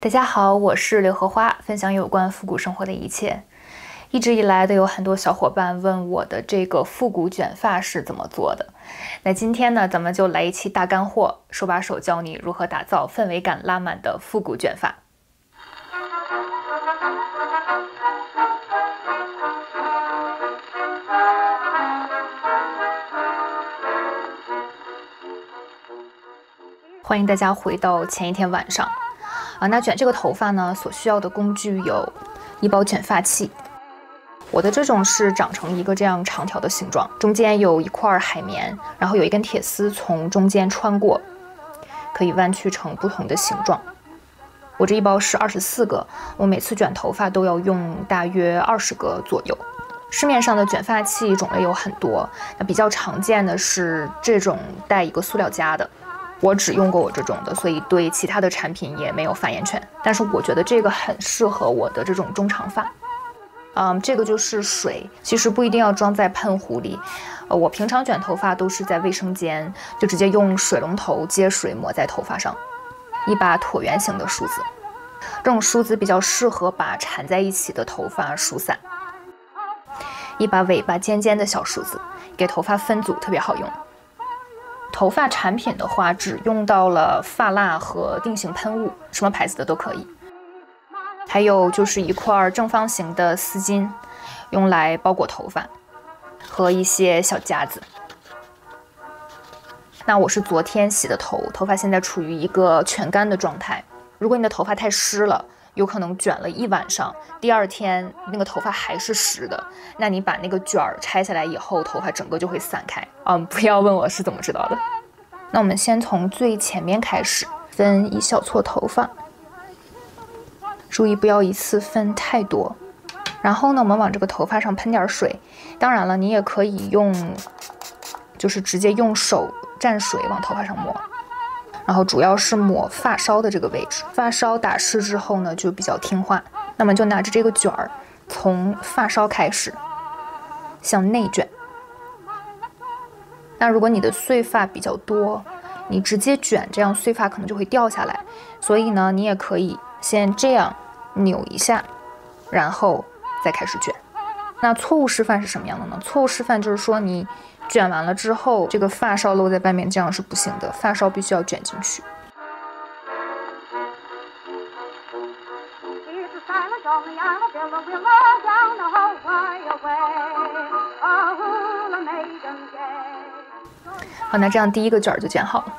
大家好，我是刘荷花，分享有关复古生活的一切。一直以来都有很多小伙伴问我的这个复古卷发是怎么做的。那今天呢，咱们就来一期大干货，手把手教你如何打造氛围感拉满的复古卷发。欢迎大家回到前一天晚上。那卷这个头发呢，所需要的工具有一包卷发器。我的这种是长成一个这样长条的形状，中间有一块海绵，然后有一根铁丝从中间穿过，可以弯曲成不同的形状。我这一包是24个，我每次卷头发都要用大约20个左右。市面上的卷发器种类有很多，那比较常见的是这种带一个塑料夹的。我只用过我这种的，所以对其他的产品也没有发言权。但是我觉得这个很适合我的这种中长发。这个就是水，其实不一定要装在喷壶里。我平常卷头发都是在卫生间，就直接用水龙头接水抹在头发上。一把椭圆形的梳子，这种梳子比较适合把缠在一起的头发梳散。一把尾巴尖尖的小梳子，给头发分组特别好用。头发产品的话，只用到了发蜡和定型喷雾，什么牌子的都可以。还有就是一块正方形的丝巾，用来包裹头发，和一些小夹子。那我是昨天洗的头，头发现在处于一个全干的状态。如果你的头发太湿了，有可能卷了一晚上，第二天那个头发还是湿的，那你把那个卷儿拆下来以后，头发整个就会散开。不要问我是怎么知道的。那我们先从最前面开始，分一小撮头发，注意不要一次分太多。然后呢，我们往这个头发上喷点水，当然了，你也可以用，就是直接用手蘸水往头发上抹。然后主要是抹发梢的这个位置，发梢打湿之后呢，就比较听话。那么就拿着这个卷儿，从发梢开始向内卷。那如果你的碎发比较多，你直接卷，这样碎发可能就会掉下来。所以呢，你也可以先这样扭一下，然后再开始卷。那错误示范是什么样的呢？错误示范就是说你卷完了之后，这个发梢露在外面，这样是不行的，发梢必须要卷进去。好，那这样第一个卷就卷好了。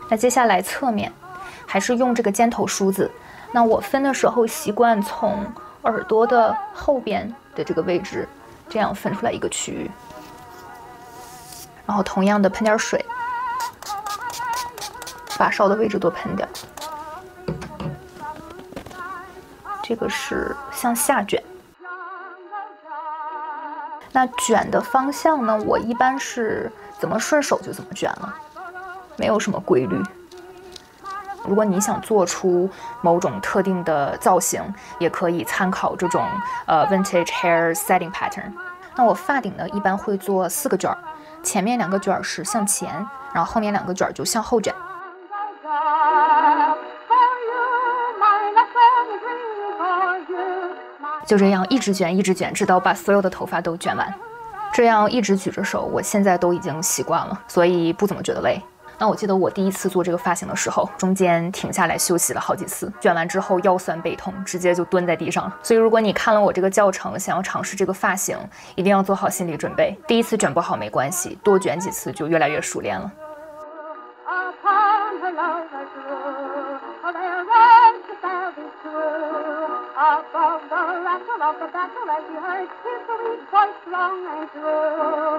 那接下来侧面还是用这个尖头梳子。那我分的时候习惯从耳朵的后边的这个位置，这样分出来一个区域。然后同样的喷点水，发梢的位置多喷点。这个是向下卷。那卷的方向呢，我一般是怎么顺手就怎么卷了，没有什么规律。如果你想做出某种特定的造型，也可以参考这种vintage hair setting pattern。那我发顶呢，一般会做4个卷，前面2个卷是向前，然后后面2个卷就向后卷。就这样一直卷一直卷，直到把所有的头发都卷完。这样一直举着手，我现在都已经习惯了，所以不怎么觉得累。那我记得我第一次做这个发型的时候，中间停下来休息了好几次，卷完之后腰酸背痛，直接就蹲在地上。所以如果你看了我这个教程，想要尝试这个发型，一定要做好心理准备。第一次卷不好没关系，多卷几次就越来越熟练了。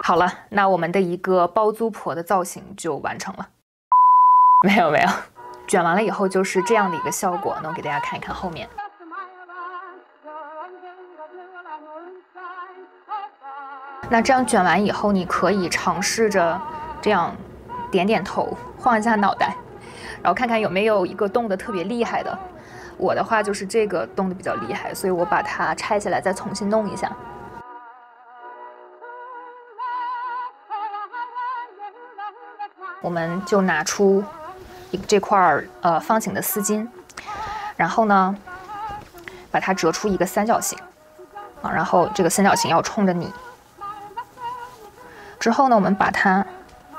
好了，那我们的一个包租婆的造型就完成了。没有，卷完了以后就是这样的一个效果。那我给大家看一看后面。那这样卷完以后，你可以尝试着这样点点头，晃一下脑袋，然后看看有没有一个动得特别厉害的。我的话就是这个动得比较厉害，所以我把它拆下来再重新弄一下。我们就拿出这块方形的丝巾，然后呢，把它折出一个三角形啊，然后这个三角形要冲着你。之后呢，我们把它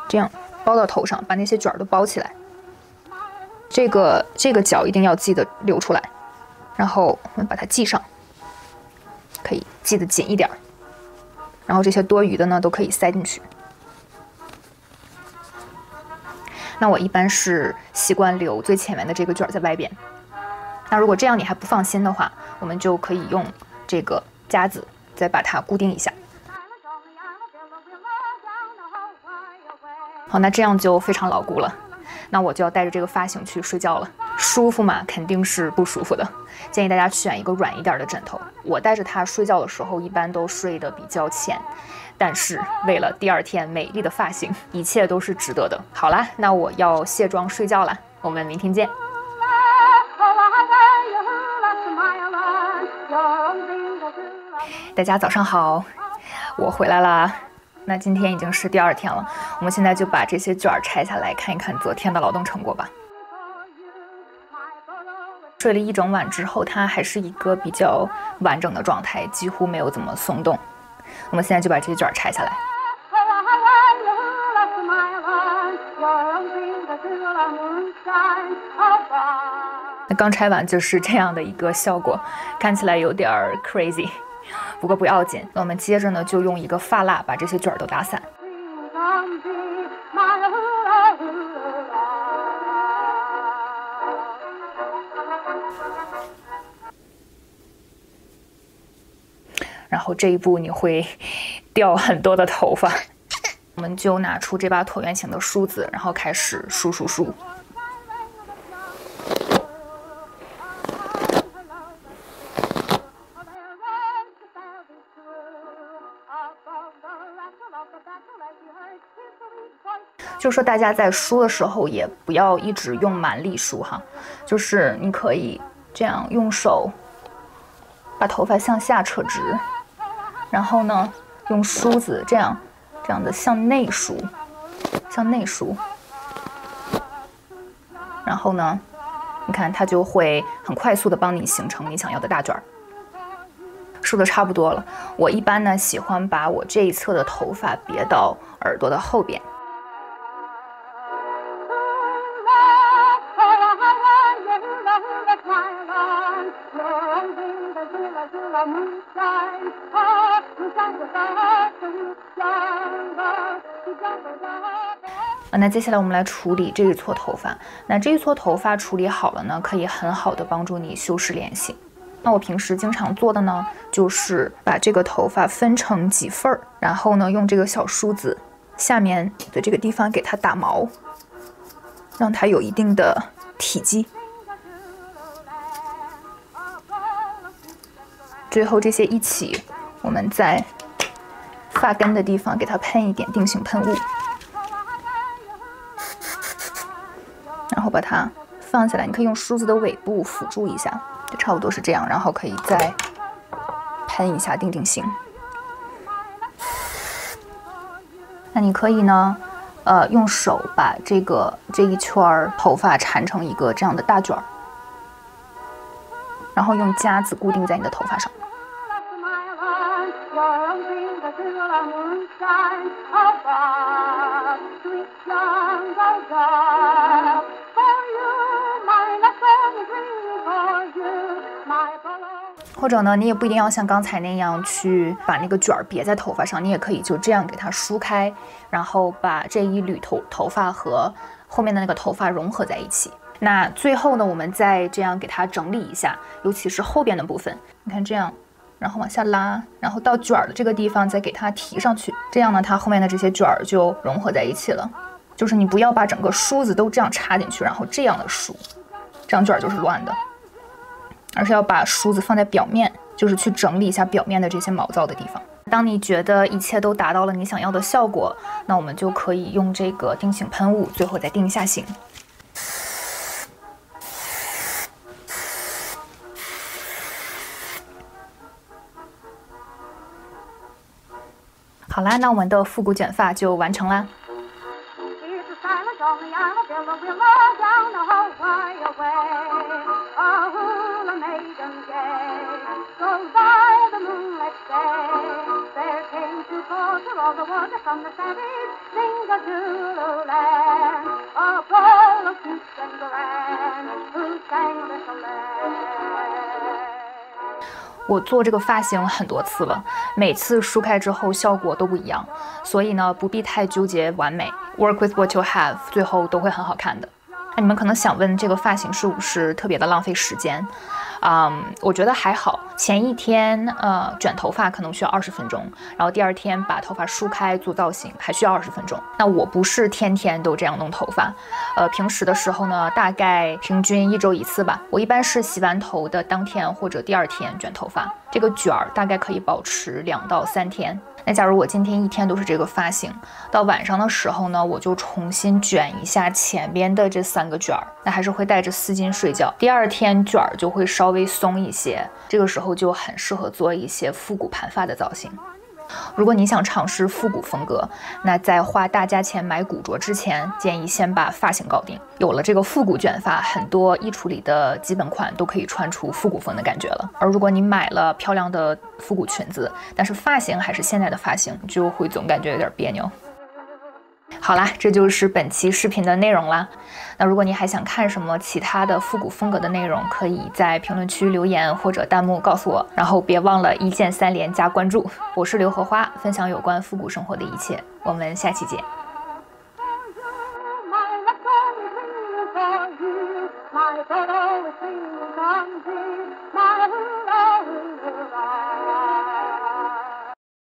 这样包到头上，把那些卷儿都包起来。这个角一定要记得留出来，然后我们把它系上，可以系得紧一点。然后这些多余的呢，都可以塞进去。那我一般是习惯留最前面的这个卷在外边。那如果这样你还不放心的话，我们就可以用这个夹子再把它固定一下。好，那这样就非常牢固了。那我就要带着这个发型去睡觉了，舒服吗？肯定是不舒服的。建议大家选一个软一点的枕头。我带着它睡觉的时候，一般都睡得比较浅，但是为了第二天美丽的发型，一切都是值得的。好啦，那我要卸妆睡觉啦，我们明天见。大家早上好，我回来啦。那今天已经是第二天了，我们现在就把这些卷儿拆下来，看一看昨天的劳动成果吧。睡了一整晚之后，它还是一个比较完整的状态，几乎没有怎么松动。我们现在就把这些卷儿拆下来。那刚拆完就是这样的一个效果，看起来有点 crazy。不过不要紧，那我们接着呢就用一个发蜡把这些卷儿都打散。然后这一步你会掉很多的头发，我们就拿出这把椭圆形的梳子，然后开始梳。就说大家在梳的时候也不要一直用蛮力梳哈，就是你可以这样用手把头发向下扯直，然后呢用梳子这样的向内梳，然后呢你看它就会很快速的帮你形成你想要的大卷儿。梳的差不多了，我一般呢喜欢把我这一侧的头发别到耳朵的后边。那接下来我们来处理这一撮头发。那这一撮头发处理好了呢，可以很好的帮助你修饰脸型。那我平时经常做的呢，就是把这个头发分成几份儿，然后呢用这个小梳子下面的这个地方给它打毛，让它有一定的体积。最后这些一起，我们在发根的地方给它喷一点定型喷雾，然后把它放下来。你可以用梳子的尾部辅助一下，就差不多是这样，然后可以再喷一下定型。那你可以呢，用手把这一圈头发缠成一个这样的大卷儿，然后用夹子固定在你的头发上。或者呢，你也不一定要像刚才那样去把那个卷儿别在头发上，你也可以就这样给它梳开，然后把这一缕头发和后面的那个头发融合在一起。那最后呢，我们再这样给它整理一下，尤其是后边的部分，你看这样，然后往下拉，然后到卷儿的这个地方再给它提上去，这样呢，它后面的这些卷儿就融合在一起了。就是你不要把整个梳子都这样插进去，然后这样的梳，这样卷儿就是乱的。而是要把梳子放在表面，就是去整理一下表面的这些毛躁的地方。当你觉得一切都达到了你想要的效果，那我们就可以用这个定型喷雾，最后再定一下型。好啦，那我们的复古卷发就完成啦。Down the whole way away. Oh, Sparkled by the moonlit day, there came to culture all the water from the savage Sing-a-Zulu-land, a ball of peace and grand, who sang little land. 我做这个发型很多次了，每次梳开之后效果都不一样，所以呢，不必太纠结完美 ，work with what you have， 最后都会很好看的。那你们可能想问，这个发型是不是特别的浪费时间？我觉得还好。前一天卷头发可能需要20分钟，然后第二天把头发梳开做造型还需要20分钟。那我不是天天都这样弄头发，平时的时候呢，大概平均1周1次吧。我一般是洗完头的当天或者第二天卷头发，这个卷儿大概可以保持2到3天。那假如我今天一天都是这个发型，到晚上的时候呢，我就重新卷一下前边的这3个卷儿，那还是会带着丝巾睡觉。第二天卷儿就会稍微松一些，这个时候就很适合做一些复古盘发的造型。如果你想尝试复古风格，那在花大价钱买古着之前，建议先把发型搞定。有了这个复古卷发，很多衣橱里的基本款都可以穿出复古风的感觉了。而如果你买了漂亮的复古裙子，但是发型还是现在的发型，就会总感觉有点别扭。好啦，这就是本期视频的内容啦。那如果你还想看什么其他的复古风格的内容，可以在评论区留言或者弹幕告诉我。然后别忘了1键3连加关注。我是刘荷花，分享有关复古生活的一切。我们下期见。My God always singing from